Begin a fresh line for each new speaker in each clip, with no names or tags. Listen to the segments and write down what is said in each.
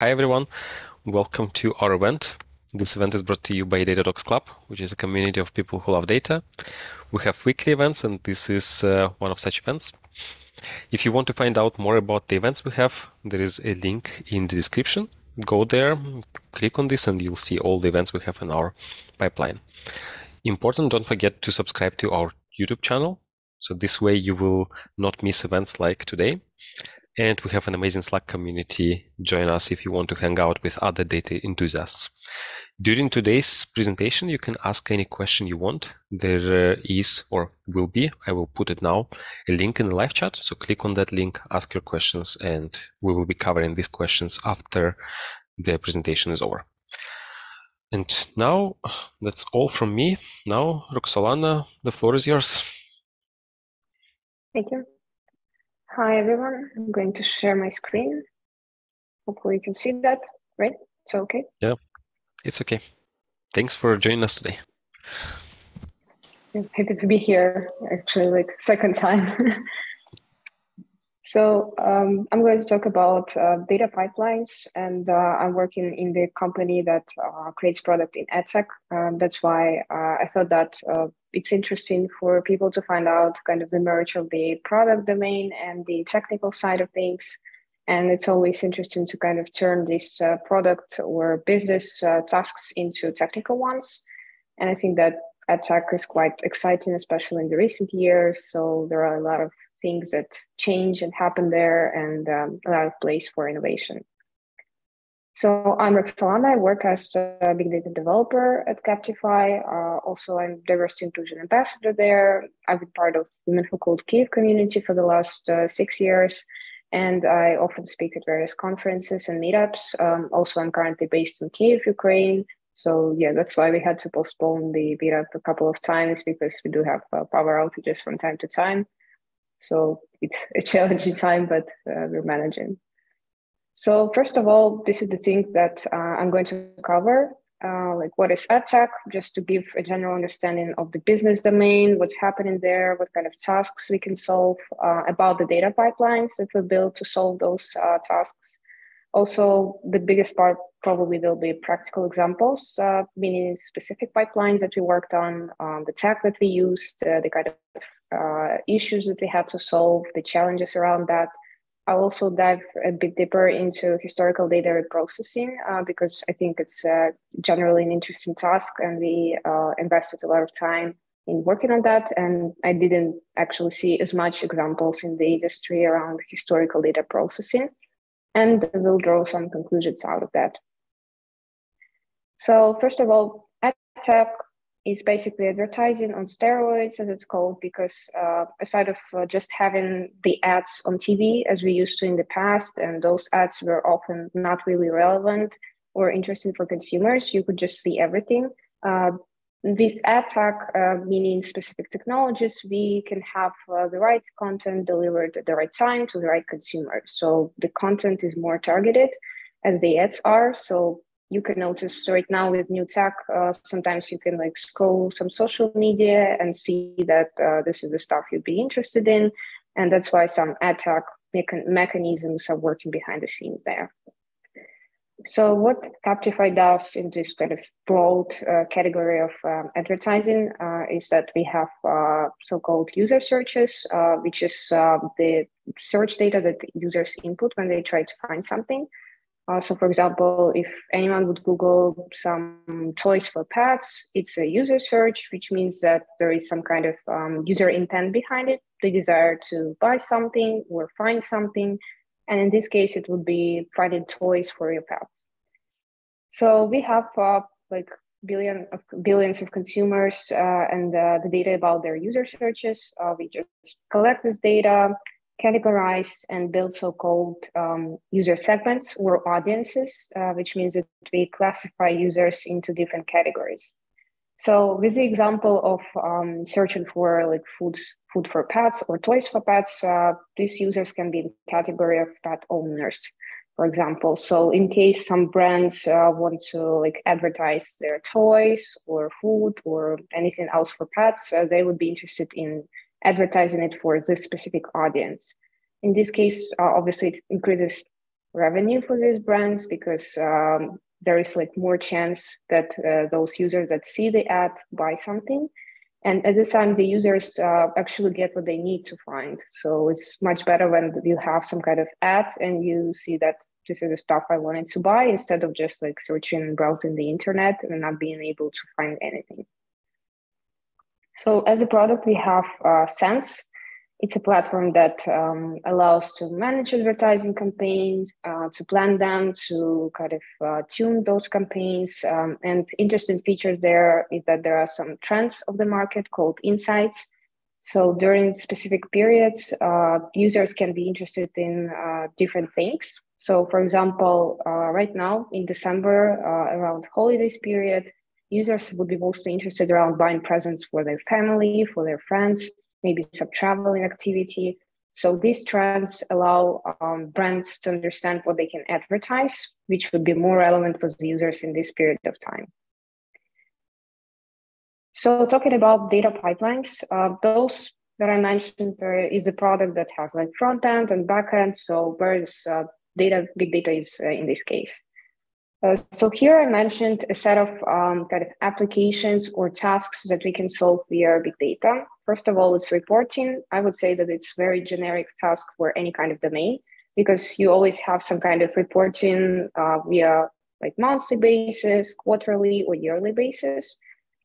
Hi everyone, welcome to our event. This event is brought to you by Datadog's Club, which is a community of people who love data. We have weekly events, and this is one of such events. If you want to find out more about the events we have, there is a link in the description. Go there, click on this, and you'll see all the events we have in our pipeline. Important, don't forget to subscribe to our YouTube channel. So this way you will not miss events like today. And we have an amazing Slack community. Join us if you want to hang out with other data enthusiasts. During today's presentation, you can ask any question you want. There is, or will be, I will put it now, a link in the live chat. So click on that link, ask your questions, and we will be covering these questions after the presentation is over. And now, that's all from me. Now, Roksolana, the floor is yours.
Thank you. Hi, everyone. I'm going to share my screen. Hopefully you can see that, right? It's okay?
Yeah, it's okay. Thanks for joining us today.
I'm happy to be here, actually, like second time. So I'm going to talk about data pipelines, and I'm working in the company that creates product in AdTech. That's why I thought that it's interesting for people to find out kind of the merge of the product domain and the technical side of things. And it's always interesting to kind of turn this product or business tasks into technical ones. And I think that AdTech is quite exciting, especially in the recent years. So there are a lot of things that change and happen there, and a lot of place for innovation. So I'm Roksolana. I work as a big data developer at Captify. Also, I'm diversity inclusion ambassador there. I've been part of Women Who Code Kyiv community for the last 6 years, and I often speak at various conferences and meetups. Also, I'm currently based in Kyiv, Ukraine. So yeah, that's why we had to postpone the meetup a couple of times, because we do have power outages from time to time. So it's a challenging time, but we're managing. So first of all, this is the things that I'm going to cover. Like what is AdTech, just to give a general understanding of the business domain, what's happening there, what kind of tasks we can solve, about the data pipelines that we build to solve those tasks. Also, the biggest part probably will be practical examples, meaning specific pipelines that we worked on, the tech that we used, the kind of issues that we had to solve, the challenges around that. I'll also dive a bit deeper into historical data reprocessing because I think it's generally an interesting task, and we invested a lot of time in working on that. And I didn't actually see as much examples in the industry around historical data processing, and we'll draw some conclusions out of that. So first of all, AdTech is basically advertising on steroids, as it's called, because aside of just having the ads on TV as we used to in the past, and those ads were often not really relevant or interesting for consumers, you could just see everything. This AdTech, meaning specific technologies, we can have the right content delivered at the right time to the right consumer. So the content is more targeted as the ads are. So you can notice right now with new tech, sometimes you can like scroll some social media and see that this is the stuff you'd be interested in. And that's why some ad tech mechanisms are working behind the scenes there. So what Captify does in this kind of broad category of advertising is that we have so-called user searches, which is the search data that users input when they try to find something. So for example, if anyone would Google some toys for pets, it's a user search, which means that there is some kind of user intent behind it. They desire to buy something or find something. And in this case, it would be finding toys for your pets. So we have like billions of consumers and the data about their user searches. We just collect this data, categorize and build so-called user segments or audiences, which means that we classify users into different categories. So with the example of searching for like food for pets or toys for pets, these users can be in the category of pet owners, for example. So in case some brands want to like advertise their toys or food or anything else for pets, they would be interested in advertising it for this specific audience. In this case, obviously it increases revenue for these brands because there is like more chance that those users that see the ad buy something. And at the time, the users actually get what they need to find. So it's much better when you have some kind of ad and you see that this is the stuff I wanted to buy instead of just like searching and browsing the internet and not being able to find anything. So as a product, we have Sense. It's a platform that allows to manage advertising campaigns, to plan them, to kind of tune those campaigns. And interesting features there is that there are some trends of the market called insights. So during specific periods, users can be interested in different things. So for example, right now in December, around holidays period, users would be mostly interested around buying presents for their family, for their friends, maybe some traveling activity. So these trends allow brands to understand what they can advertise, which would be more relevant for the users in this period of time. So talking about data pipelines, those that I mentioned is a product that has like front end and back end. So whereas big data is in this case. So here I mentioned a set of kind of applications or tasks that we can solve via big data. First of all, it's reporting. I would say that it's very generic task for any kind of domain because you always have some kind of reporting via like monthly basis, quarterly or yearly basis.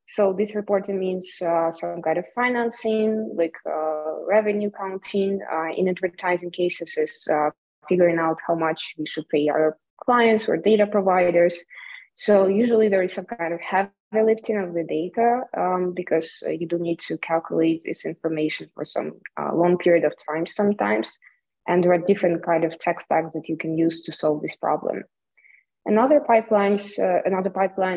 So this reporting means some kind of financing, like revenue counting. In advertising cases is figuring out how much we should pay our clients or data providers. So usually there is some kind of heavy lifting of the data because you do need to calculate this information for some long period of time sometimes. And there are different kind of tech stacks that you can use to solve this problem. Another pipeline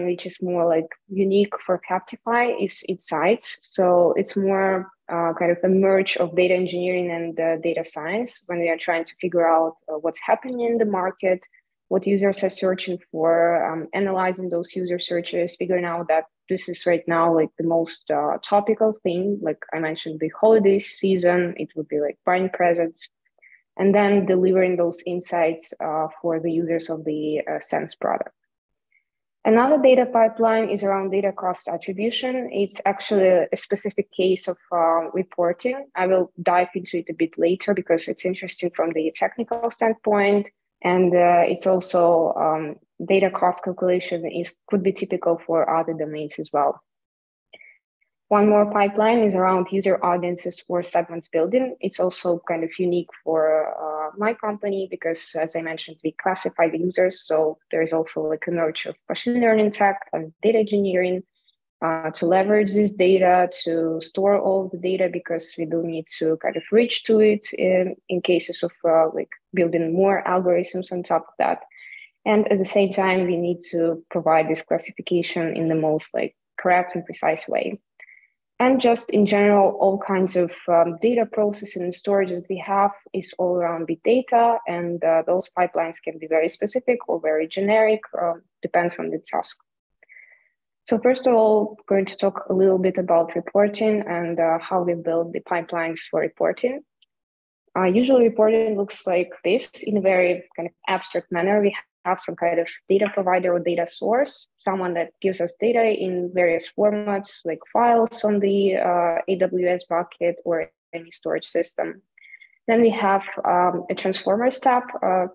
which is more like unique for Captify is Insights. So it's more kind of a merge of data engineering and data science when we are trying to figure out what's happening in the market, what users are searching for, analyzing those user searches, figuring out that this is right now like the most topical thing. Like I mentioned, the holiday season, it would be like buying presents, and then delivering those insights for the users of the Sense product. Another data pipeline is around data cost attribution. It's actually a specific case of reporting. I will dive into it a bit later because it's interesting from the technical standpoint. And it's also data cost calculation could be typical for other domains as well. One more pipeline is around user audiences or segments building. It's also kind of unique for my company because, as I mentioned, we classify the users. So there is also like a merge of machine learning tech and data engineering to leverage this data, to store all the data because we do need to kind of reach to it in cases of like building more algorithms on top of that. And at the same time, we need to provide this classification in the most like correct and precise way. And just in general, all kinds of data processing and storage that we have is all around big data. And those pipelines can be very specific or very generic, depends on the task. So first of all, I'm going to talk a little bit about reporting and how we build the pipelines for reporting. Usually reporting looks like this in a very kind of abstract manner. We have some kind of data provider or data source, someone that gives us data in various formats like files on the AWS bucket or any storage system. Then we have a transformer step,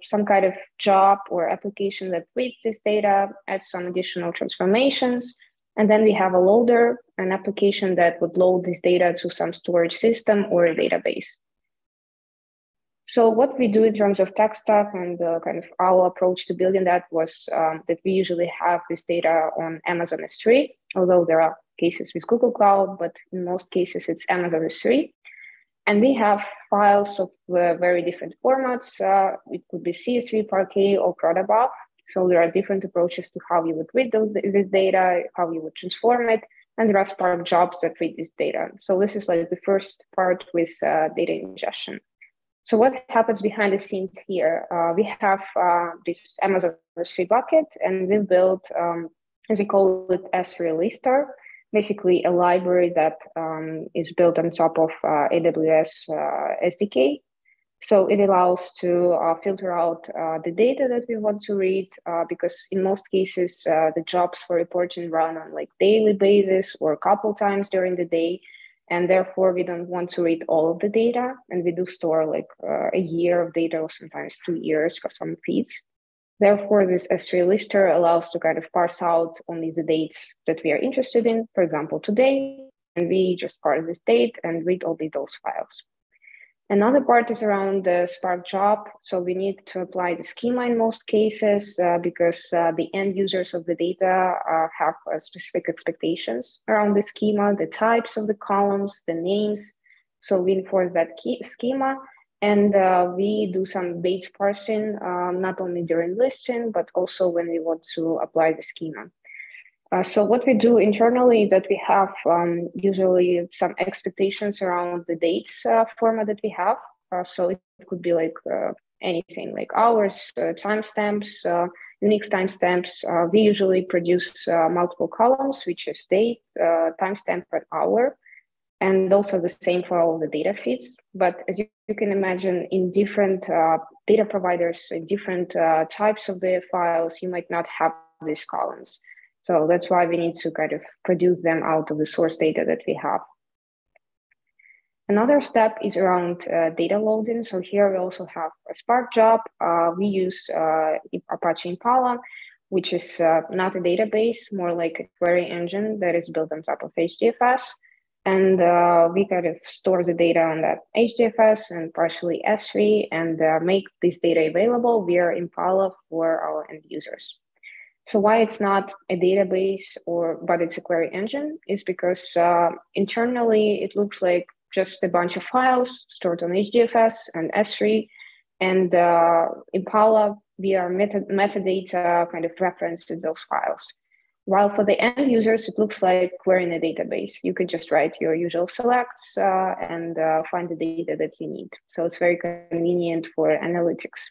some kind of job or application that reads this data, adds some additional transformations. And then we have a loader, an application that would load this data to some storage system or a database. So what we do in terms of tech stack and kind of our approach to building that was that we usually have this data on Amazon S3, although there are cases with Google Cloud, but in most cases it's Amazon S3. And we have files of very different formats. It could be CSV, Parquet, or protobuf. So there are different approaches to how you would read this data, how you would transform it, and there are Spark jobs that read this data. So this is like the first part with data ingestion. So what happens behind the scenes here? We have this Amazon S3 bucket, and we built, as we call it, S3 lister, basically a library that is built on top of AWS SDK. So it allows to filter out the data that we want to read, because in most cases, the jobs for reporting run on like daily basis or a couple times during the day. And therefore, we don't want to read all of the data. And we do store like a year of data or sometimes 2 years for some feeds. Therefore, this S3 lister allows to kind of parse out only the dates that we are interested in, for example, today, and we just parse this date and read only those files. Another part is around the Spark job. So we need to apply the schema in most cases because the end users of the data have specific expectations around the schema, the types of the columns, the names. So we enforce that schema, and we do some base parsing, not only during listing, but also when we want to apply the schema. So what we do internally is that we have usually some expectations around the dates format that we have. So it could be like anything like hours, timestamps, Unix timestamps. We usually produce multiple columns, which is date, timestamp, and hour. And those are the same for all the data feeds. But as you can imagine, in different data providers, in different types of the files, you might not have these columns. So that's why we need to kind of produce them out of the source data that we have. Another step is around data loading. So here we also have a Spark job. We use Apache Impala, which is not a database, more like a query engine that is built on top of HDFS. And we kind of store the data on that HDFS and partially S3 and make this data available via Impala for our end users. So why it's not a database but it's a query engine is because internally it looks like just a bunch of files stored on HDFS and S3, and Impala via metadata kind of references those files. While for the end users, it looks like we're in a database. You could just write your usual selects and find the data that you need. So it's very convenient for analytics.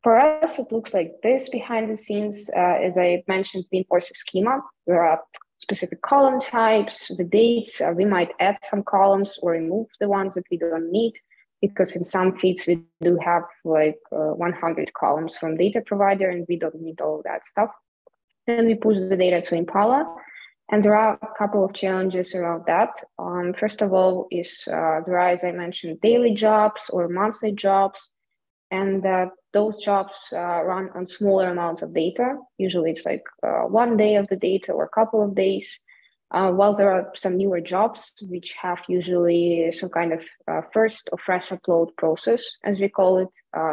For us, it looks like this behind the scenes. As I mentioned, we enforce a schema. There are specific column types, the dates. We might add some columns or remove the ones that we don't need, because in some feeds we do have like 100 columns from data provider, and we don't need all of that stuff. Then we push the data to Impala. And there are a couple of challenges around that. First of all, there are, as I mentioned, daily jobs or monthly jobs. And those jobs run on smaller amounts of data. Usually it's like 1 day of the data or a couple of days. While there are some newer jobs, which have usually some kind of first or fresh upload process, as we call it.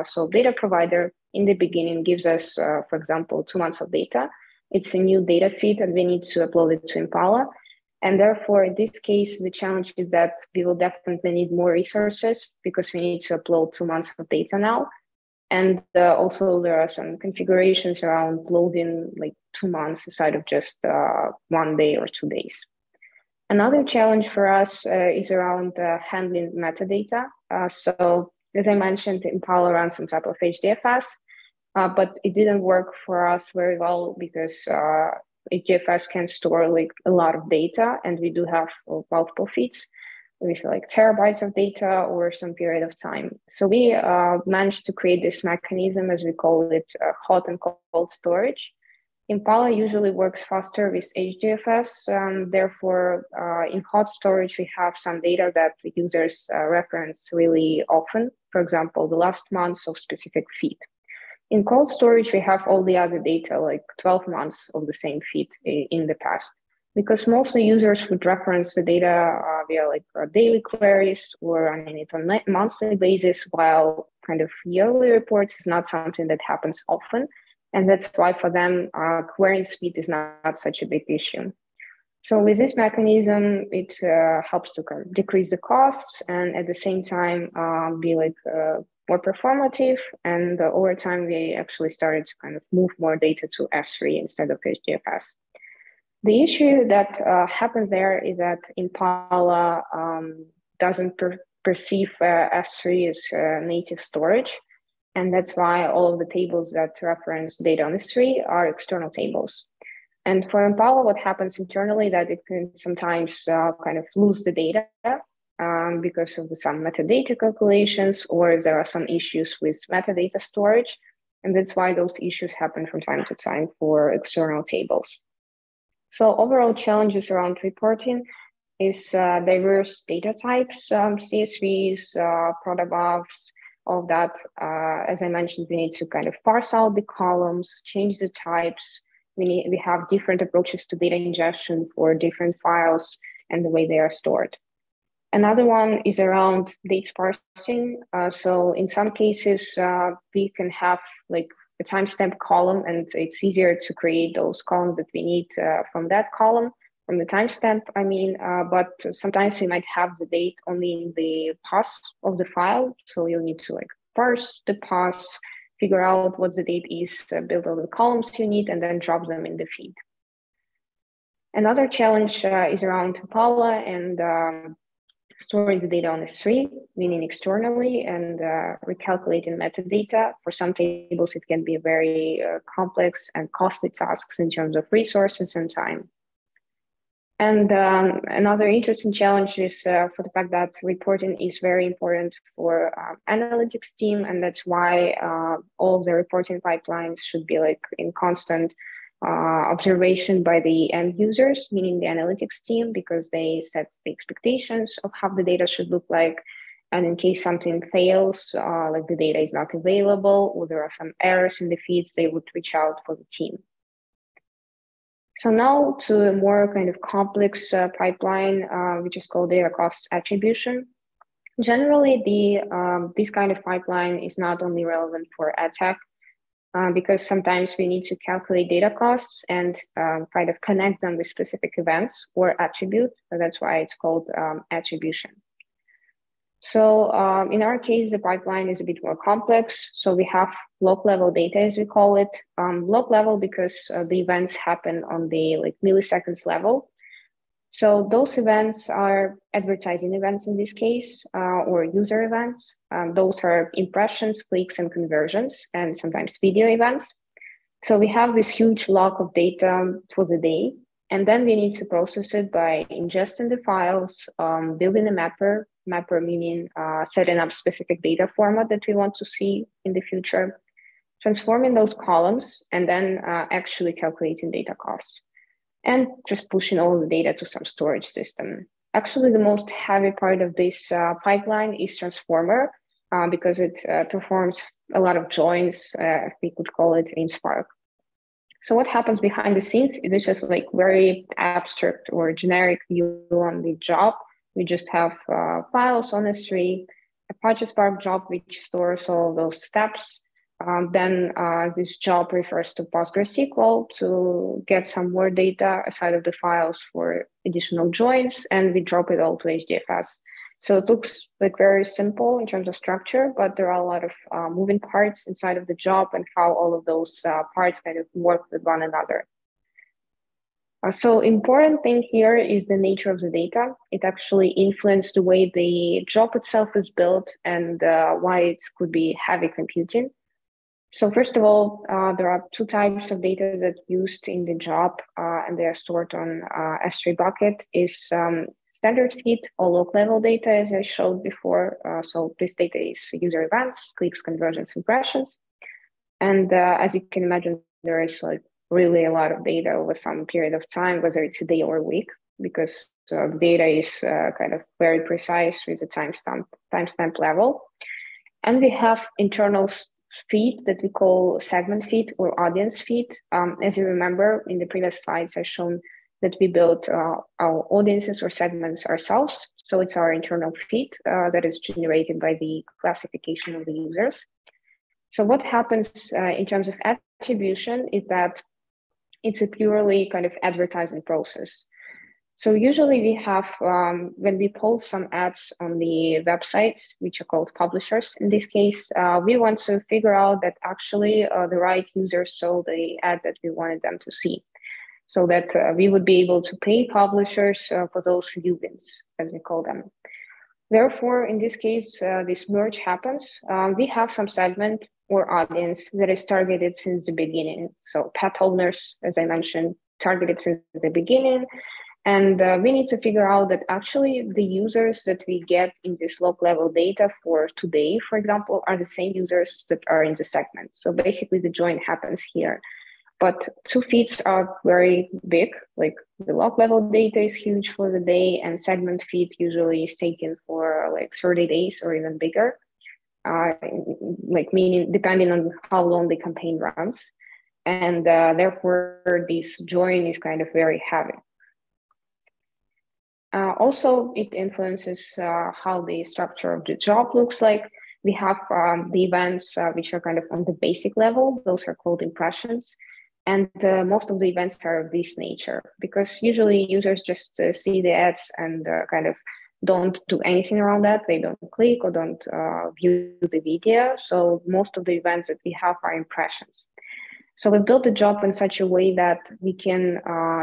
So data provider in the beginning gives us, for example, 2 months of data. It's a new data feed and we need to upload it to Impala. And therefore, in this case, the challenge is that we will definitely need more resources because we need to upload 2 months of data now. And also there are some configurations around loading like 2 months aside of just 1 day or 2 days. Another challenge for us is around handling metadata. So as I mentioned, Impala runs on top of HDFS, but it didn't work for us very well because HDFS can store like a lot of data, and we do have multiple feeds with like terabytes of data over some period of time. So we managed to create this mechanism, as we call it, hot and cold storage. Impala usually works faster with HDFS. Therefore, in hot storage, we have some data that the users reference really often. For example, the last months of specific feed. In cold storage, we have all the other data, like 12 months of the same feed in the past, because mostly users would reference the data via like daily queries or running it on a monthly basis, while kind of yearly reports is not something that happens often. And that's why for them, querying speed is not such a big issue. So with this mechanism, it helps to kind of decrease the costs and at the same time be like more performative. And over time, we actually started to kind of move more data to S3 instead of HDFS. The issue that happens there is that Impala doesn't perceive S3 as native storage. And that's why all of the tables that reference data on S3 are external tables. And for Impala, what happens internally that it can sometimes kind of lose the data because of some metadata calculations, or if there are some issues with metadata storage. And that's why those issues happen from time to time for external tables. So overall challenges around reporting is diverse data types, CSVs, protobufs, all that. As I mentioned, we need to kind of parse out the columns, change the types. We have different approaches to data ingestion for different files and the way they are stored. Another one is around date parsing. So in some cases, we can have like a timestamp column, and it's easier to create those columns that we need from that column, from the timestamp, I mean, but sometimes we might have the date only in the pass of the file. So you'll need to like parse the pass, figure out what the date is, build all the columns you need, and then drop them in the feed. Another challenge is around Impala and storing the data on S3, meaning externally, and recalculating metadata. For some tables, it can be very complex and costly tasks in terms of resources and time. And another interesting challenge is for the fact that reporting is very important for analytics team, and that's why all of the reporting pipelines should be like in constant observation by the end users, meaning the analytics team, because they set the expectations of how the data should look like. And in case something fails, like the data is not available or there are some errors in the feeds, they would reach out for the team. So now to a more kind of complex pipeline, which is called data cost attribution. Generally, this kind of pipeline is not only relevant for AdTech, because sometimes we need to calculate data costs and kind of connect them with specific events or attribute. So that's why it's called attribution. So in our case, the pipeline is a bit more complex. So we have block level data, as we call it. Block level because the events happen on the like milliseconds level. So those events are advertising events in this case, or user events. Those are impressions, clicks, and conversions, and sometimes video events. So we have this huge log of data for the day, and then we need to process it by ingesting the files, building a mapper meaning setting up specific data format that we want to see in the future, transforming those columns, and then actually calculating data costs, and just pushing all the data to some storage system. Actually, the most heavy part of this pipeline is transformer, because it performs a lot of joins, we could call it in Spark. So what happens behind the scenes is just like very abstract or generic view on the job. We just have files on S3, Apache Spark job, which stores all those steps. Then this job refers to PostgreSQL to get some more data aside of the files for additional joins, and we drop it all to HDFS. So it looks like very simple in terms of structure, but there are a lot of moving parts inside of the job and how all of those parts kind of work with one another. So important thing here is the nature of the data. It actually influenced the way the job itself is built and why it could be heavy computing. So first of all, there are two types of data that used in the job, and they are stored on S3 bucket. Is standard feed or log level data, as I showed before. So this data is user events, clicks, conversions, impressions. And as you can imagine, there is like really a lot of data over some period of time, whether it's a day or a week, because the data is kind of very precise with the timestamp level. And we have internal feed that we call segment feed or audience feed. As you remember, in the previous slides, I've shown that we built our audiences or segments ourselves. So it's our internal feed that is generated by the classification of the users. So what happens in terms of attribution is that it's a purely kind of advertising process. So usually we have, when we post some ads on the websites, which are called publishers, in this case, we want to figure out that actually the right users saw the ad that we wanted them to see, so that we would be able to pay publishers for those view-ins, as we call them. Therefore, in this case, this merge happens. We have some segment or audience that is targeted since the beginning. So pet owners, as I mentioned, targeted since the beginning. And we need to figure out that actually the users that we get in this log level data for today, for example, are the same users that are in the segment. So basically the join happens here. But two feeds are very big, like the log level data is huge for the day, and segment feed usually is taken for like 30 days or even bigger, like meaning depending on how long the campaign runs. And therefore, this join is kind of very heavy. Also, it influences how the structure of the job looks like. We have the events which are kind of on the basic level. Those are called impressions. And most of the events are of this nature, because usually users just see the ads and kind of don't do anything around that. They don't click or don't view the video. So most of the events that we have are impressions. So we built the job in such a way that we can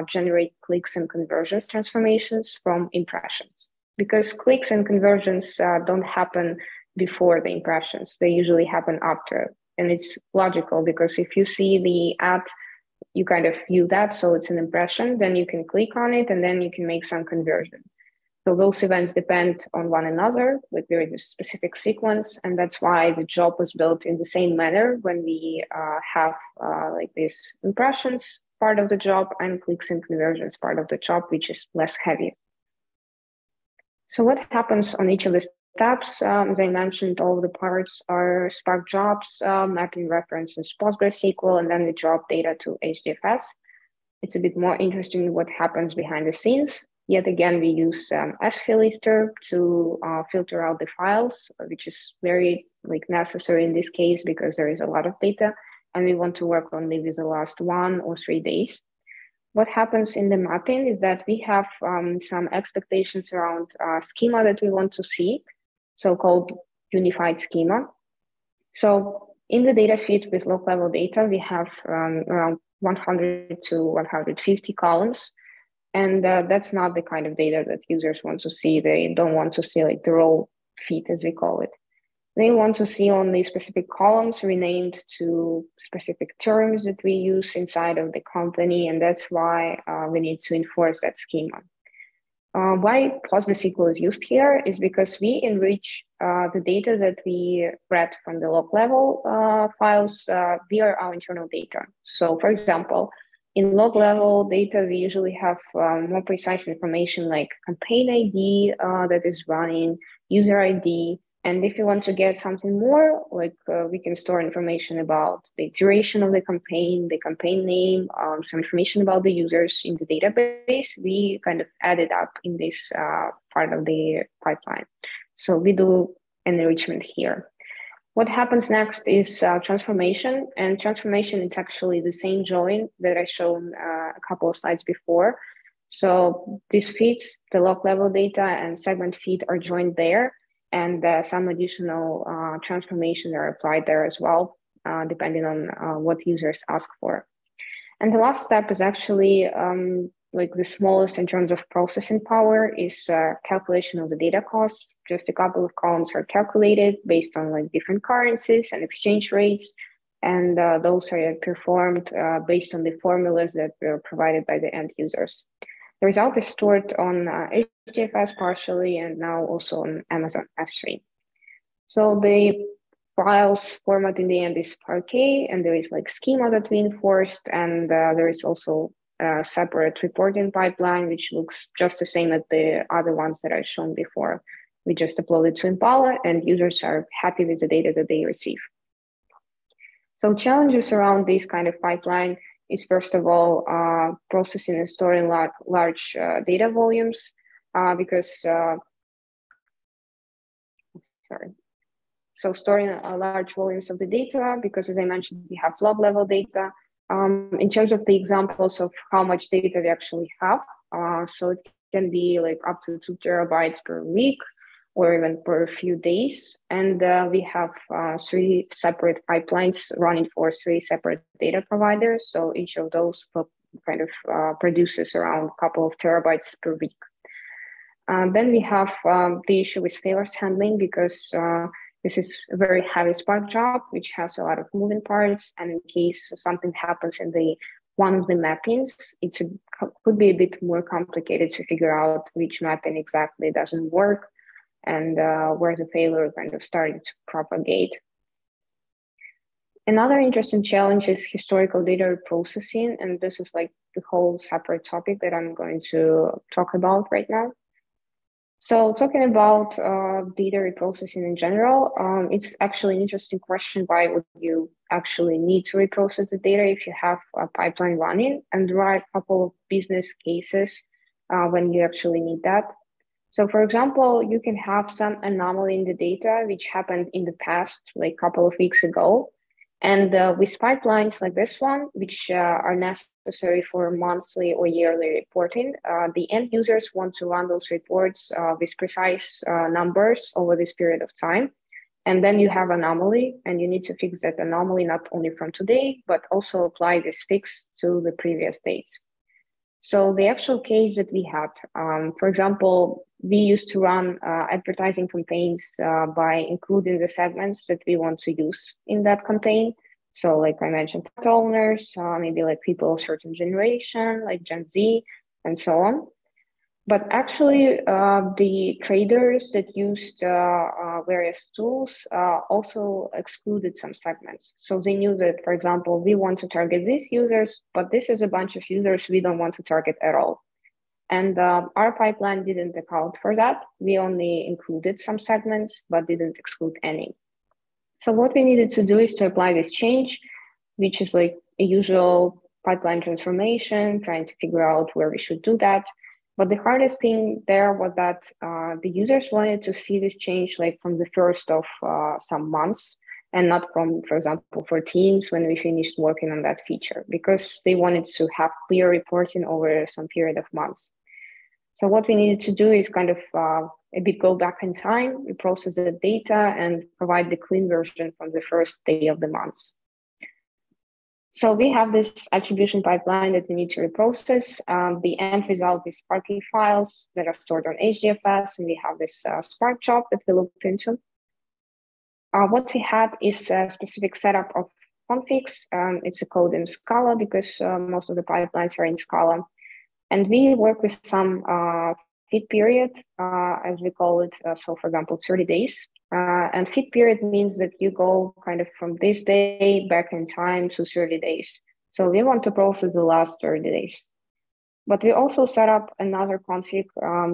generate clicks and conversions transformations from impressions, because clicks and conversions don't happen before the impressions. They usually happen after. And it's logical, because if you see the ad, you kind of view that, so it's an impression, then you can click on it and then you can make some conversion. So those events depend on one another, like there is a specific sequence, and that's why the job was built in the same manner when we have like this impressions part of the job and clicks and conversions part of the job, which is less heavy. So what happens on each of the steps? As I mentioned, all of the parts are Spark jobs, mapping references PostgreSQL, and then the job data to HDFS. It's a bit more interesting what happens behind the scenes. Yet again, we use sfilter to filter out the files, which is very necessary in this case because there is a lot of data and we want to work only with the last 1 or 3 days. What happens in the mapping is that we have some expectations around schema that we want to see, so-called unified schema. So in the data feed with log level data, we have around 100 to 150 columns. And that's not the kind of data that users want to see. They don't want to see like the raw feed, as we call it. They want to see only specific columns renamed to specific terms that we use inside of the company. And that's why we need to enforce that schema. Why PostgreSQL is used here is because we enrich the data that we read from the log level files via our internal data. So for example, in log level data, we usually have more precise information like campaign ID that is running, user ID. And if you want to get something more, like we can store information about the duration of the campaign name, some information about the users in the database, we kind of add it up in this part of the pipeline. So we do an enrichment here. What happens next is transformation, and transformation is actually the same join that I showed a couple of slides before. So these feeds, the log level data and segment feed are joined there, and some additional transformations are applied there as well, depending on what users ask for. And the last step is actually like the smallest in terms of processing power is calculation of the data costs. Just a couple of columns are calculated based on like different currencies and exchange rates. And those are performed based on the formulas that were provided by the end users. The result is stored on HDFS partially and now also on Amazon S3. So the files format in the end is Parquet, and there is like schema that we enforced, and there is also a separate reporting pipeline, which looks just the same as the other ones that I've shown before. We just upload it to Impala, and users are happy with the data that they receive. So challenges around this kind of pipeline is, first of all, processing and storing large data volumes, because, So storing large volumes of the data, because as I mentioned, we have log level data. In terms of the examples of how much data we actually have, so it can be like up to 2 terabytes per week or even per few days. And we have 3 separate pipelines running for 3 separate data providers. So each of those kind of produces around a couple of terabytes per week. Then we have the issue with failures handling, because this is a very heavy Spark job, which has a lot of moving parts. And in case something happens in one of the mappings. Could be a bit more complicated to figure out which mapping exactly doesn't work and where the failure kind of started to propagate. Another interesting challenge is historical data reprocessing, and this is like the whole separate topic that I'm going to talk about right now. So talking about data reprocessing in general, it's actually an interesting question. Why would you actually need to reprocess the data if you have a pipeline running? And there are a couple of business cases when you actually need that. So for example, you can have some anomaly in the data which happened in the past, like a couple of weeks ago. And with pipelines like this one, which are necessary for monthly or yearly reporting, the end users want to run those reports with precise numbers over this period of time. And then you have anomaly, and you need to fix that anomaly not only from today, but also apply this fix to the previous dates. So the actual case that we had, for example, we used to run advertising campaigns by including the segments that we want to use in that campaign. So like I mentioned, pet owners, maybe like people of certain generation, like Gen Z, and so on. But actually, the traders that used various tools also excluded some segments. So they knew that, for example, we want to target these users, but this is a bunch of users we don't want to target at all. And our pipeline didn't account for that. We only included some segments, but didn't exclude any. So what we needed to do is to apply this change, which is like a usual pipeline transformation, trying to figure out where we should do that. But the hardest thing there was that the users wanted to see this change like from the first of some months and not from, for example, for teams when we finished working on that feature, because they wanted to have clear reporting over some period of months. So what we needed to do is kind of a bit go back in time, reprocess the data and provide the clean version from the first day of the month. So we have this attribution pipeline that we need to reprocess. The end result is Sparky files that are stored on HDFS, and we have this Spark job that we looked into. What we had is a specific setup of configs. It's a code in Scala because most of the pipelines are in Scala. And we work with some feed period, as we call it. So for example, 30 days. And feed period means that you go kind of from this day back in time to 30 days. So we want to process the last 30 days. But we also set up another config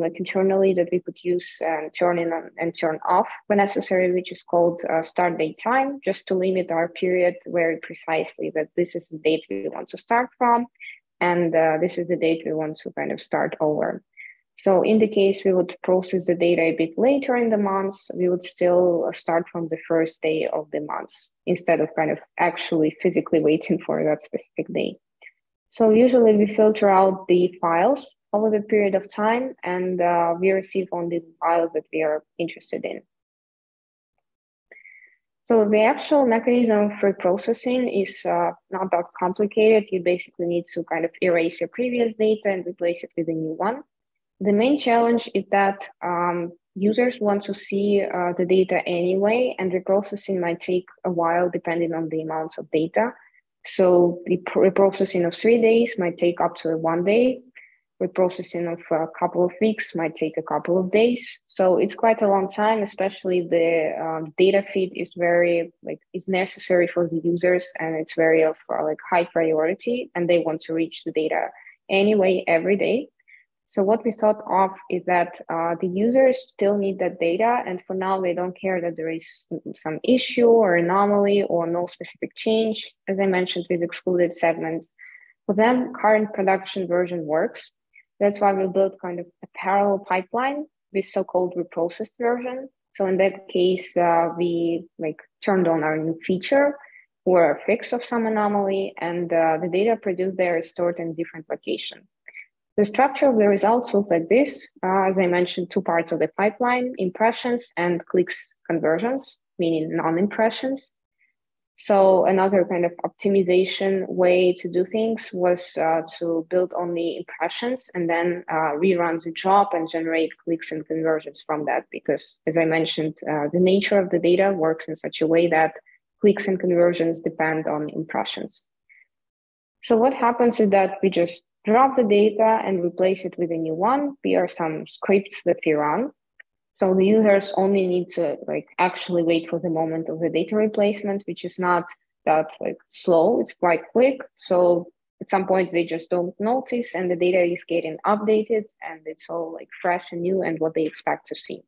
like internally that we could use and turn in and turn off when necessary, which is called start date time, just to limit our period very precisely that this is the date we want to start from. And this is the date we want to kind of start over. So in the case we would process the data a bit later in the months, we would still start from the first day of the month instead of kind of actually physically waiting for that specific day. So usually we filter out the files over the period of time, and we receive only the files that we are interested in. So the actual mechanism for processing is not that complicated. You basically need to kind of erase your previous data and replace it with a new one. The main challenge is that users want to see the data anyway, and reprocessing might take a while depending on the amounts of data. So the reprocessing of 3 days might take up to 1 day. Reprocessing of a couple of weeks might take a couple of days. So it's quite a long time, especially the data feed is very it's necessary for the users, and it's very of high priority, and they want to reach the data anyway every day. So what we thought of is that the users still need that data, and for now they don't care that there is some issue or anomaly or no specific change. As I mentioned with excluded segments, for them current production version works. That's why we built kind of a parallel pipeline with so-called reprocessed version. So in that case, we turned on our new feature or a fix of some anomaly, and the data produced there is stored in different location. The structure of the results look like this. As I mentioned, 2 parts of the pipeline, impressions and clicks conversions, meaning non-impressions. So another kind of optimization way to do things was to build only impressions and then rerun the job and generate clicks and conversions from that. Because as I mentioned, the nature of the data works in such a way that clicks and conversions depend on impressions. So what happens is that we just drop the data and replace it with a new one via some scripts that we run. So the users only need to actually wait for the moment of the data replacement, which is not that slow. It's quite quick. So at some point they just don't notice, and the data is getting updated, and it's all fresh and new and what they expect to see.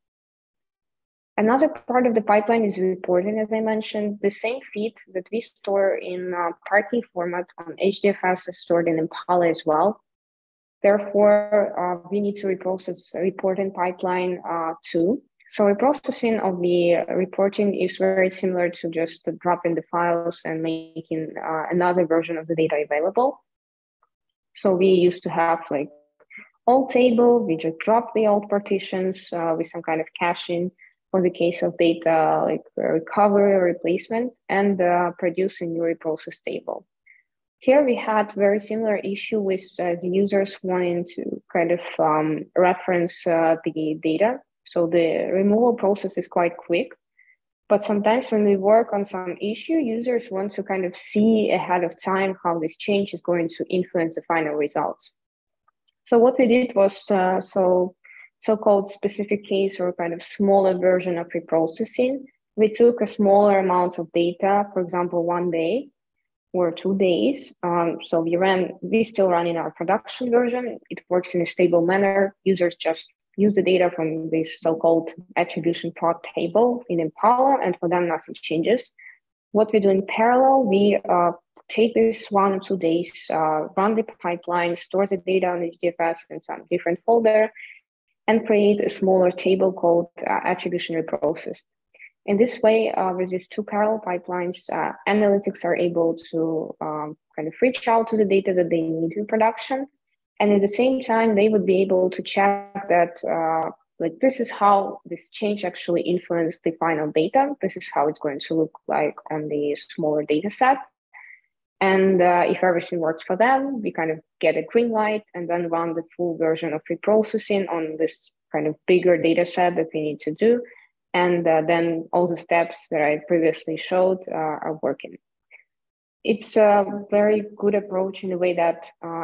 Another part of the pipeline is reporting, as I mentioned. The same feed that we store in Parquet format on HDFS is stored in Impala as well. Therefore, we need to reprocess a reporting pipeline too. So reprocessing of the reporting is very similar to just dropping the files and making another version of the data available. So we used to have old table, we just drop the old partitions with some kind of caching for the case of data recovery or replacement, and produce a new reprocessed table. Here we had very similar issue with the users wanting to reference the data. So the removal process is quite quick, but sometimes when we work on some issue, users want to see ahead of time how this change is going to influence the final results. So what we did was so-called specific case or smaller version of reprocessing. We took a smaller amount of data, for example, 1 day or 2 days. So we still run in our production version. It works in a stable manner. Users just use the data from this so-called attribution prod table in Impala, and for them, nothing changes. What we do in parallel, we take this 1 or 2 days, run the pipeline, store the data on HDFS in some different folder, and create a smaller table called attribution reprocessed. In this way, with these 2 parallel pipelines, analytics are able to reach out to the data that they need in production. And at the same time, they would be able to check that this is how this change actually influenced the final data. This is how it's going to look like on the smaller data set. And if everything works for them, we get a green light and then run the full version of reprocessing on this bigger data set that we need to do. And then all the steps that I previously showed are working. It's a very good approach in the way that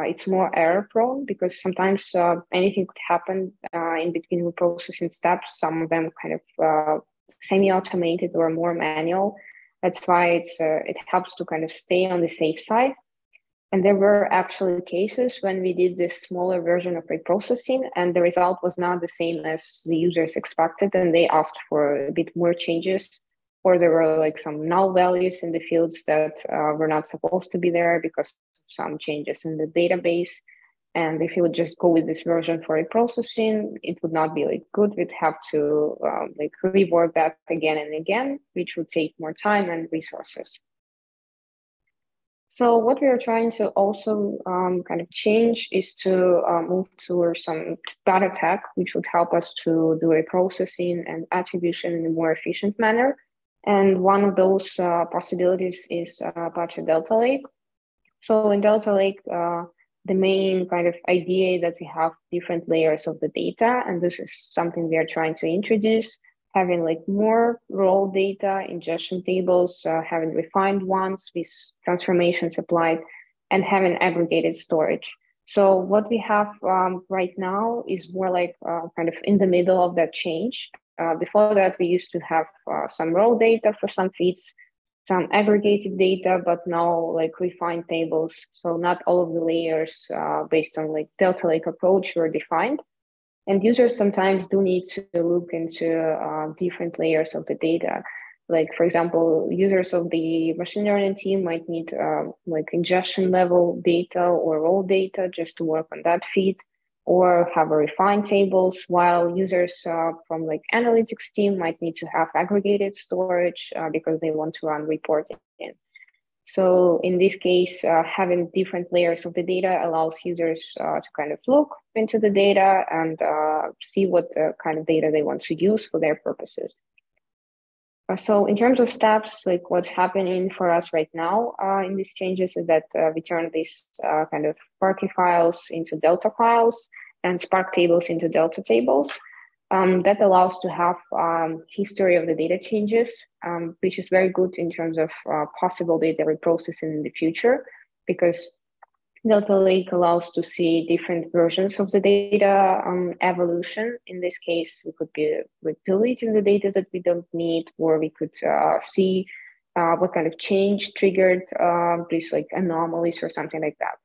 it's more error prone, because sometimes anything could happen in between reprocessing steps. Some of them semi-automated or more manual. That's why it helps to stay on the safe side. And there were actually cases when we did this smaller version of reprocessing and the result was not the same as the users expected, and they asked for a bit more changes, or there were some null values in the fields that were not supposed to be there because of some changes in the database. And if you would just go with this version for reprocessing, it would not be good. We'd have to rework that again and again, which would take more time and resources. So what we are trying to also change is to move towards some data tech, which would help us to do reprocessing and attribution in a more efficient manner. And one of those possibilities is Apache Delta Lake. So in Delta Lake, the main idea that we have different layers of the data, and this is something we are trying to introduce, having more raw data, ingestion tables, having refined ones with transformations applied, and having aggregated storage. So what we have right now is more in the middle of that change. Before that, we used to have some raw data for some feeds, some aggregated data, but now refined tables. So not all of the layers based on Delta Lake approach were defined. And users sometimes do need to look into different layers of the data. For example, users of the machine learning team might need ingestion level data or raw data just to work on that feed, or have a refined tables, while users from analytics team might need to have aggregated storage because they want to run reporting. So in this case, having different layers of the data allows users to look into the data and see what kind of data they want to use for their purposes. So in terms of steps, what's happening for us right now in these changes is that we turn these Parquet files into Delta files and Spark tables into Delta tables. That allows to have history of the data changes, which is very good in terms of possible data reprocessing in the future, because Delta Lake allows to see different versions of the data evolution. In this case, we could be like deleting the data that we don't need, or we could see what kind of change triggered these like anomalies or something like that.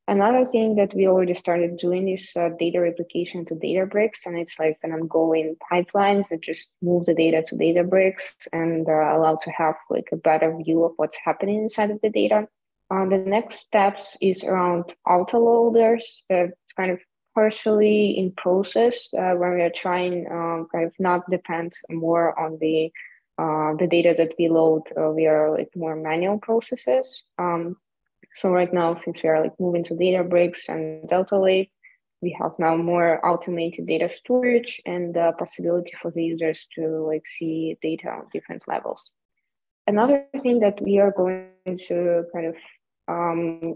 Another thing that we already started doing is data replication to Databricks, and it's like an ongoing pipelines that just move the data to Databricks and allow to have like a better view of what's happening inside of the data. The next steps is around autoloaders. It's kind of partially in process where we are trying kind of not depend more on the data that we load via like more manual processes. So right now, since we are like moving to Databricks and Delta Lake, we have now more automated data storage and the possibility for the users to like see data on different levels. Another thing that we are going to kind of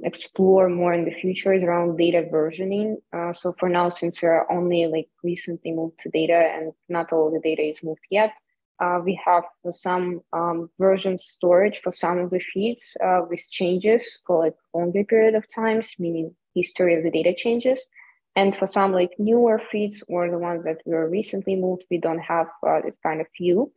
explore more in the future is around data versioning. So for now, since we are only like recently moved to data and not all the data is moved yet, we have some version storage for some of the feeds with changes for like longer period of times, meaning history of the data changes. And for some like newer feeds or the ones that were recently moved, we don't have this kind of view.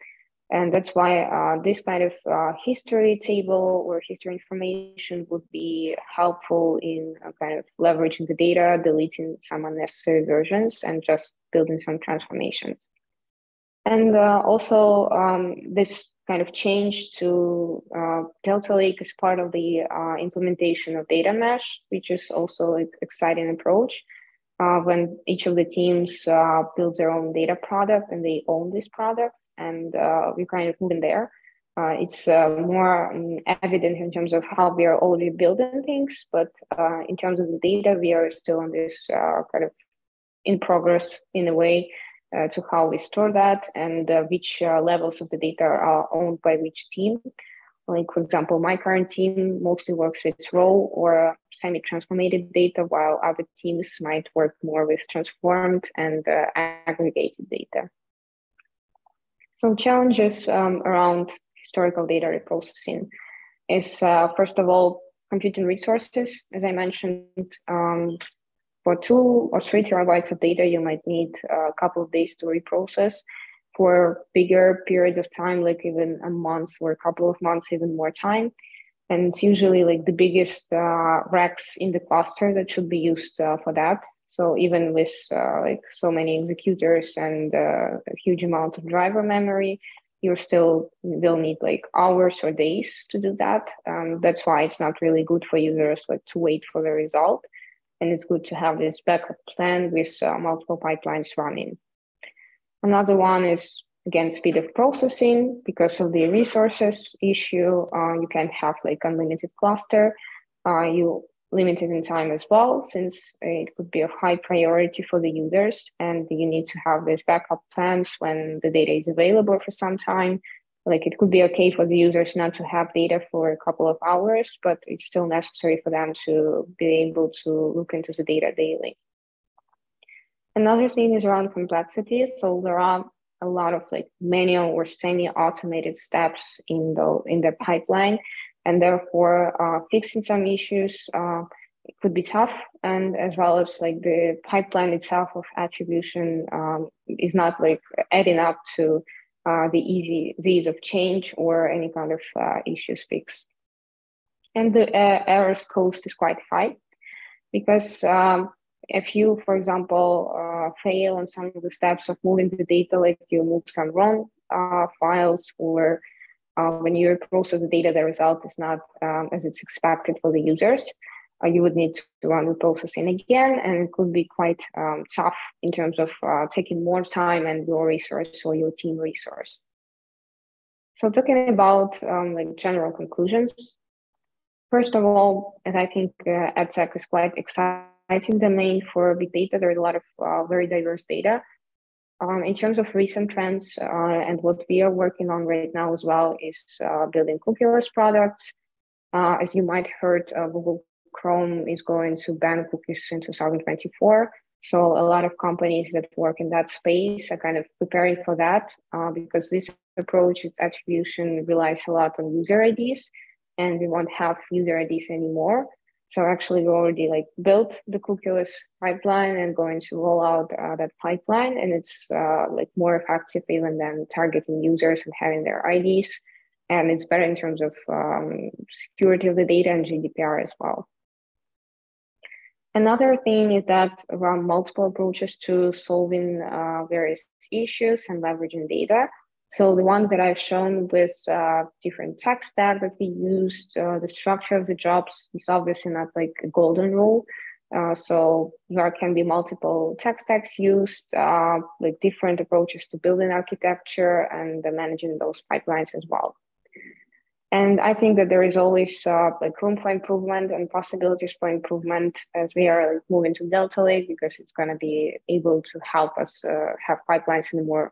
And that's why this kind of history table or history information would be helpful in kind of leveraging the data, deleting some unnecessary versions, and just building some transformations. And also this kind of change to Delta Lake is part of the implementation of data mesh, which is also an exciting approach. When each of the teams builds their own data product and they own this product, and we kind of move in there. It's more evident in terms of how we are already building things, but in terms of the data, we are still on this kind of in progress in a way to how we store that and which levels of the data are owned by which team. Like, for example, my current team mostly works with raw or semi-transformated data, while other teams might work more with transformed and aggregated data. Some challenges around historical data reprocessing is, first of all, computing resources. As I mentioned, for 2 or 3 terabytes of data, you might need a couple of days to reprocess. For bigger periods of time, like even a month or a couple of months, even more time. And it's usually like the biggest racks in the cluster that should be used for that. So even with like so many executors and a huge amount of driver memory, you still will need like hours or days to do that. That's why it's not really good for users like to wait for the result. And it's good to have this backup plan with multiple pipelines running. Another one is, again, speed of processing. Because of the resources issue, you can't have like unlimited cluster. You limited in time as well, since it could be of high priority for the users, and you need to have these backup plans when the data is available for some time. Like, it could be okay for the users not to have data for a couple of hours, but it's still necessary for them to be able to look into the data daily. Another thing is around complexity. So there are a lot of like manual or semi-automated steps in the pipeline, and therefore fixing some issues it could be tough. And as well as like the pipeline itself of attribution is not like adding up to the ease of change or any kind of issues fixed. And the errors cost is quite high because if you, for example, fail on some of the steps of moving the data, like you move some wrong files, or when you process the data, the result is not as it's expected for the users, you would need to run the processing again, and it could be quite tough in terms of taking more time and your resource or your team resource. So talking about like general conclusions, first of all, as I think AdTech is quite exciting domain for big data. There is a lot of very diverse data. In terms of recent trends and what we are working on right now as well is building cookieless products. As you might heard, Google Chrome is going to ban cookies in 2024. So a lot of companies that work in that space are kind of preparing for that because this approach with attribution relies a lot on user IDs, and we won't have user IDs anymore. So actually, we already like built the cookieless pipeline and going to roll out that pipeline, and it's like more effective even than targeting users and having their IDs, and it's better in terms of security of the data and GDPR as well. Another thing is that around multiple approaches to solving various issues and leveraging data. So the one that I've shown with different tech stack that we used, the structure of the jobs is obviously not like a golden rule. So there can be multiple tech stacks used, like different approaches to building architecture and managing those pipelines as well. And I think that there is always like room for improvement and possibilities for improvement as we are like, moving to Delta Lake, because it's going to be able to help us have pipelines in a more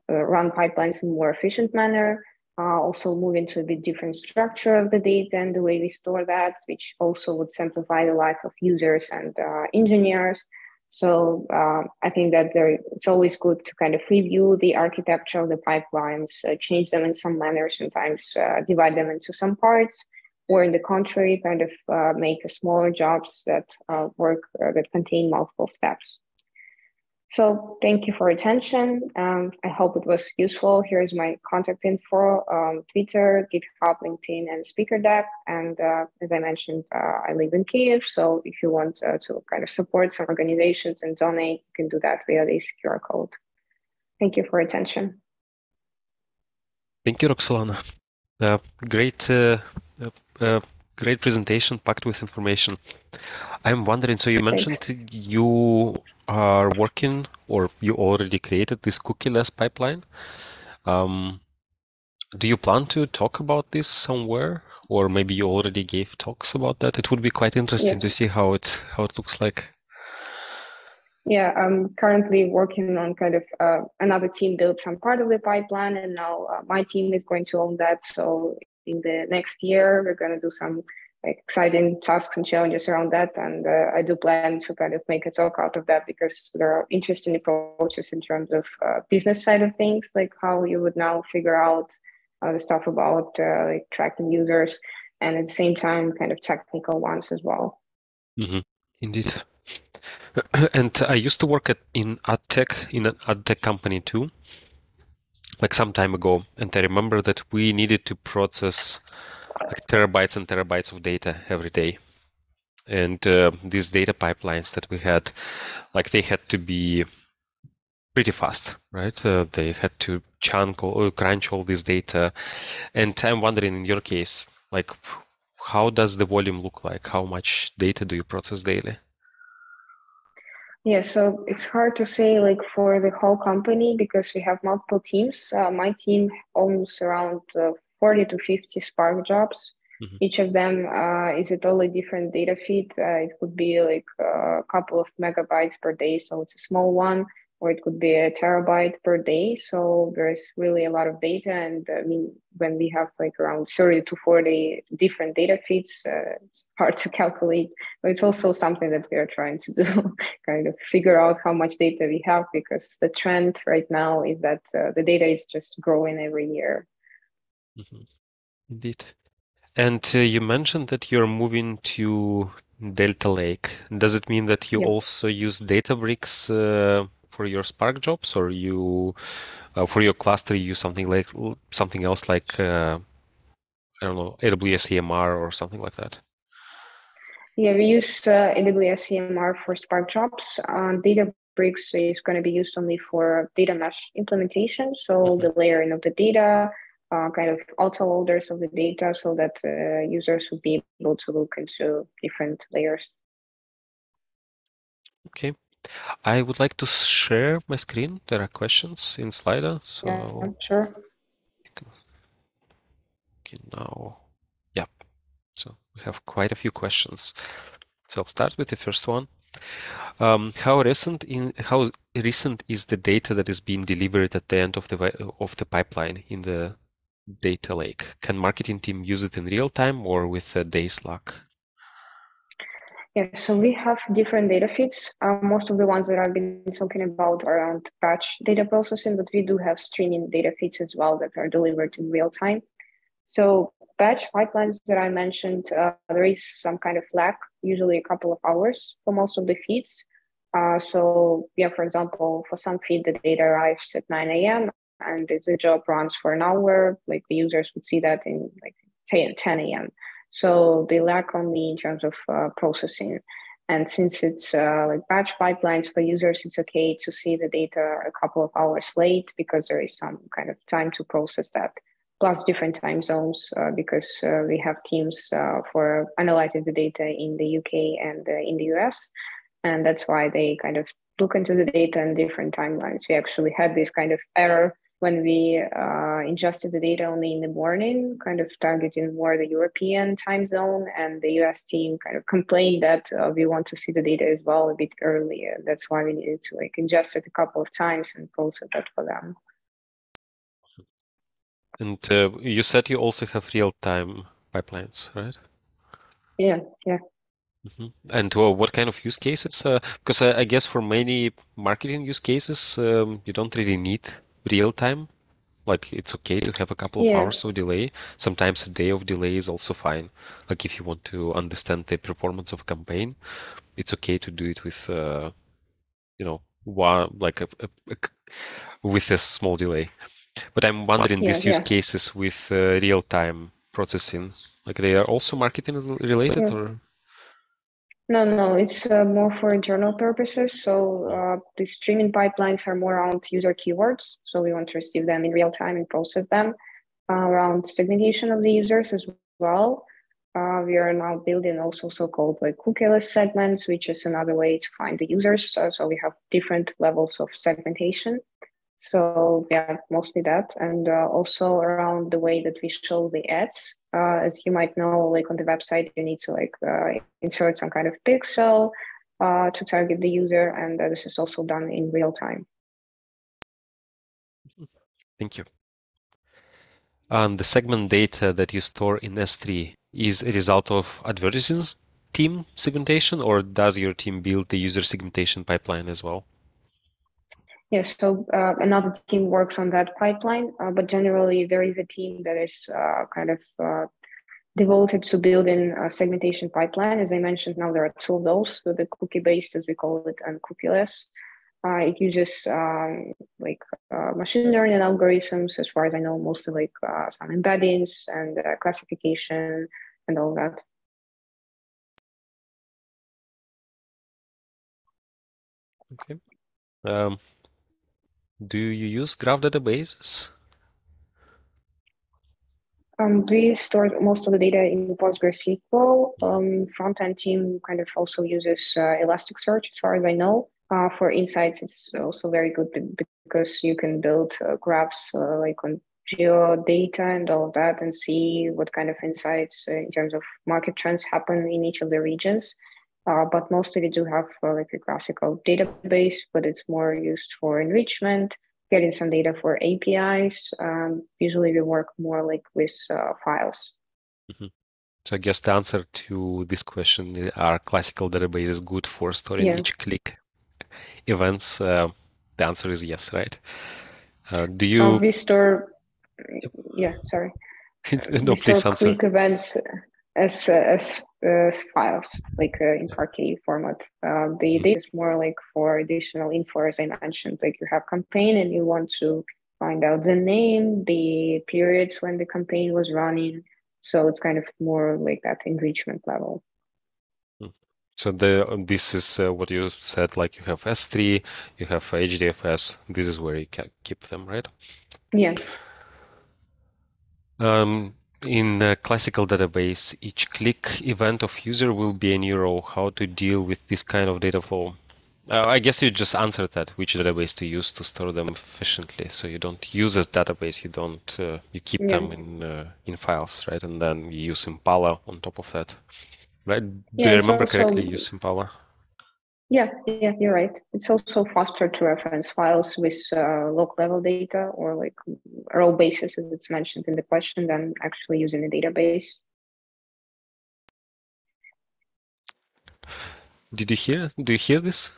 run pipelines in a more efficient manner. Also move into a bit different structure of the data and the way we store that, which also would simplify the life of users and engineers. So I think that it's always good to kind of review the architecture of the pipelines, change them in some manner, sometimes divide them into some parts, or in the contrary, kind of make smaller jobs that work that contain multiple steps. So thank you for your attention. I hope it was useful. Here's my contact info, Twitter, GitHub, LinkedIn, and Speaker Deck. And as I mentioned, I live in Kyiv. So if you want to kind of support some organizations and donate, you can do that via this QR code. Thank you for your attention.
Thank you, Roksolana. Great presentation packed with information. I'm wondering, so you mentioned you are working or you already created this cookieless pipeline. Do you plan to talk about this somewhere, or maybe you already gave talks about that? It would be quite interesting to see how it looks like.
Yeah, I'm currently working on kind of another team built some part of the pipeline, and now my team is going to own that. So in the next year, we're going to do some exciting tasks and challenges around that. And I do plan to kind of make a talk out of that, because there are interesting approaches in terms of business side of things, like how you would now figure out the stuff about like tracking users, and at the same time, kind of technical ones as well.
Mm-hmm. Indeed. And I used to work in AdTech, in an AdTech company too, like some time ago. And I remember that we needed to process like terabytes and terabytes of data every day. And these data pipelines that we had, like they had to be pretty fast, right? They had to crunch all this data. And I'm wondering, in your case, like, how does the volume look like? How much data do you process daily?
Yeah, so it's hard to say like for the whole company, because we have multiple teams. My team owns around 40 to 50 Spark jobs. Mm-hmm. Each of them is a totally different data feed. It could be like a couple of megabytes per day, so it's a small one, or it could be a terabyte per day. So there's really a lot of data. And I mean, when we have like around 30 to 40 different data feeds, it's hard to calculate, but it's also something that we are trying to do, kind of figure out how much data we have, because the trend right now is that the data is just growing every year.
Mm-hmm. Indeed. And you mentioned that you're moving to Delta Lake. Does it mean that you also use Databricks for your Spark jobs, or you for your cluster you use something else like I don't know, AWS EMR or something like that?
Yeah, we use AWS EMR for Spark jobs. Databricks is going to be used only for data mesh implementation, so the layering of the data, kind of auto loaders of the data, so that users would be able to look into different layers.
Okay. I would like to share my screen. There are questions in Slido, so
yeah, sure.
Okay, now, yeah. So we have quite a few questions. So I'll start with the first one. How recent is the data that is being delivered at the end of the pipeline in the data lake? Can marketing team use it in real time or with a day's lag?
Yeah, so we have different data feeds. Most of the ones that I've been talking about are around batch data processing, but we do have streaming data feeds as well that are delivered in real time. So batch pipelines that I mentioned, there is some kind of lag, usually a couple of hours for most of the feeds. So yeah, for example, for some feed, the data arrives at 9 a.m. and if the job runs for an hour, like the users would see that in like 10 a.m. So they lack only in terms of processing. And since it's like batch pipelines for users, it's okay to see the data a couple of hours late because there is some kind of time to process that. Plus different time zones because we have teams for analyzing the data in the UK and in the US. And that's why they kind of look into the data in different timelines. We actually had this kind of error when we ingested the data only in the morning, kind of targeting more the European time zone, and the US team kind of complained that we want to see the data as well a bit earlier. That's why we needed to like ingest it a couple of times and process that for them.
And you said you also have real-time pipelines, right?
Yeah, yeah.
And what kind of use cases? Because I guess for many marketing use cases, you don't really need real time. Like it's okay to have a couple of hours of delay. Sometimes a day of delay is also fine. Like if you want to understand the performance of a campaign, it's okay to do it with, one like with a small delay. But I'm wondering these use cases with real time processing, like they are also marketing related or?
No, it's more for internal purposes. So the streaming pipelines are more around user keywords. So we want to receive them in real time and process them around segmentation of the users as well. We are now building also so-called like cookieless segments, which is another way to find the users. So we have different levels of segmentation. So yeah, mostly that. And also around the way that we show the ads. As you might know, like on the website, you need to like insert some kind of pixel to target the user. And this is also done in real time.
Thank you. And the segment data that you store in S3 is a result of advertising team segmentation, or does your team build the user segmentation pipeline as well?
Yes, so another team works on that pipeline, but generally there is a team that is kind of devoted to building a segmentation pipeline. As I mentioned, now there are two of those, so the cookie-based, as we call it, and cookieless. It uses machine learning algorithms, as far as I know, mostly like some embeddings and classification and all that.
Okay. Do you use graph databases?
We store most of the data in PostgreSQL. Front-end team kind of also uses Elasticsearch, as far as I know. For insights, it's also very good because you can build graphs like on geo data and all of that and see what kind of insights in terms of market trends happen in each of the regions. But mostly we do have like a classical database, but it's more used for enrichment, getting some data for APIs. Usually we work more like with files.
So I guess the answer to this question, are classical databases good for storing each click events? The answer is yes, right? Do you?
We store, sorry.
No, please answer.
Click events as files, like in Parquet format. The data is more like for additional info, as I mentioned. Like you have campaign and you want to find out the name, the periods when the campaign was running. So it's kind of more like that enrichment level.
So this is what you said, like you have S3, you have HDFS. This is where you can keep them, right?
Yeah.
In a classical database, each click event of user will be a new row. How to deal with this kind of data flow? I guess you just answered that, which database to use to store them efficiently. So you don't use a database, you keep them in files, right? And then you use Impala on top of that, right? Do you remember correctly, use Impala?
Yeah, you're right. It's also faster to reference files with local level data or like row basis, as it's mentioned in the question, than actually using a database.
Do you hear this?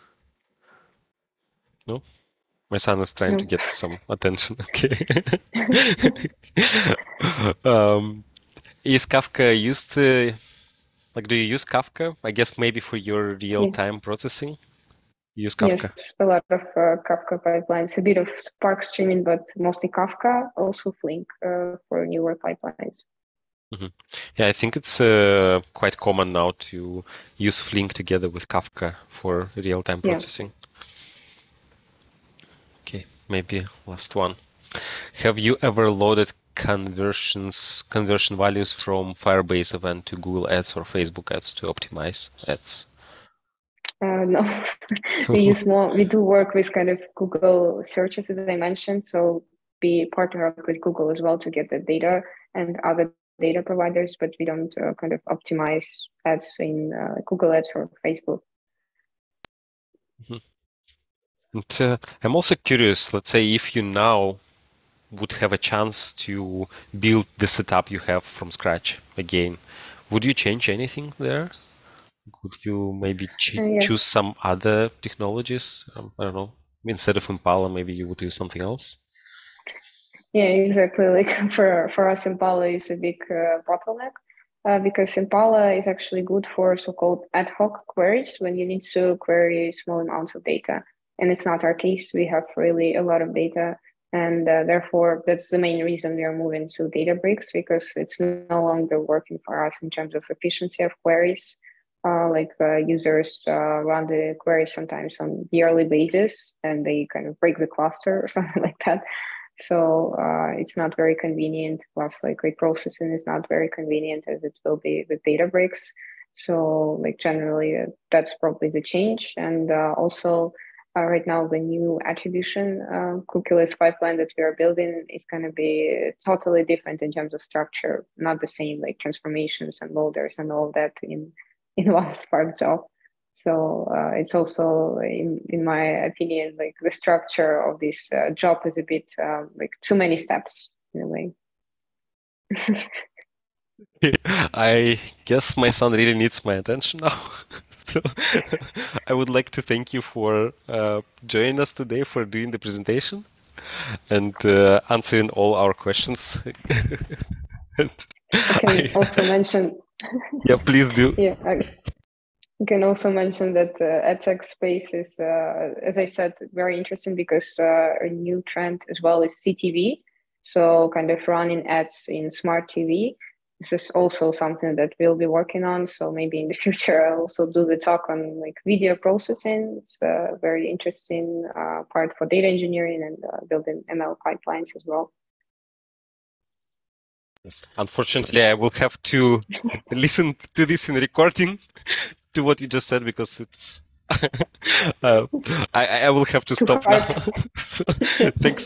No? My son is trying to get some attention. Okay. Is Kafka used, like, do you use Kafka? I guess maybe for your real-time processing, you use
Yes,
Kafka.
a lot of Kafka pipelines, a bit of Spark streaming, but mostly Kafka, also Flink for newer pipelines.
Yeah, I think it's quite common now to use Flink together with Kafka for real-time processing. Okay, maybe last one. Have you ever loaded conversion values from Firebase event to Google Ads or Facebook Ads to optimize ads?
No, we do work with kind of Google searches, as I mentioned. So we partner up with Google as well to get the data and other data providers, but we don't kind of optimize ads in Google Ads or Facebook.
And I'm also curious, let's say if you now would have a chance to build the setup you have from scratch again, would you change anything there? Could you maybe choose some other technologies? I don't know. Instead of Impala, maybe you would use something else.
Yeah, exactly. Like for us, Impala is a big bottleneck because Impala is actually good for so-called ad hoc queries when you need to query small amounts of data. And it's not our case. We have really a lot of data. And therefore, that's the main reason we are moving to Databricks because it's no longer working for us in terms of efficiency of queries. Users run the queries sometimes on yearly basis and they kind of break the cluster or something like that. So it's not very convenient. Plus, like reprocessing is not very convenient as it will be with Databricks. So, like generally, that's probably the change. And also, right now, the new attribution cookieless pipeline that we are building is going to be totally different in terms of structure. Not the same like transformations and loaders and all that in one Spark job. So it's also, in my opinion, like the structure of this job is a bit like too many steps in a way.
I guess my son really needs my attention now. So I would like to thank you for joining us today, for doing the presentation and answering all our questions.
I can also mention.
Yeah, please do.
Yeah, I can also mention that AdTech space is, as I said, very interesting because a new trend as well is CTV. So kind of running ads in smart TV. This is also something that we'll be working on. So maybe in the future, I'll also do the talk on like video processing. It's a very interesting part for data engineering and building ML pipelines as well.
Yes. Unfortunately, I will have to listen to this in recording to what you just said because it's I will have to stop now. So, thanks a lot.